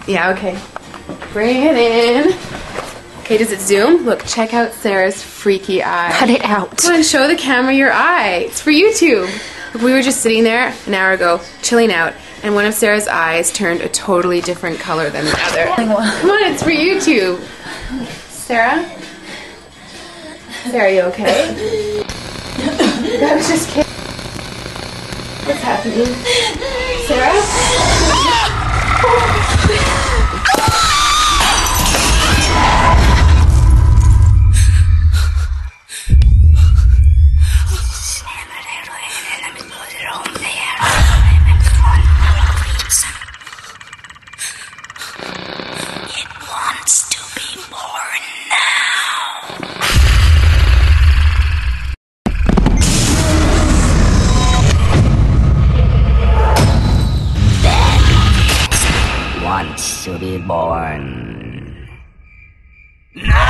Yeah, okay. Bring it in. Okay, does it zoom? Look, check out Sarah's freaky eye. Cut it out. Come on, show the camera your eye. It's for YouTube. Look, we were just sitting there an hour ago, chilling out, and one of Sarah's eyes turned a totally different color than the other. Come on, it's for YouTube. Sarah? Sarah, are you okay? I was just kidding. What's happening? Sarah? It wants to be born now. That wants to be born. No!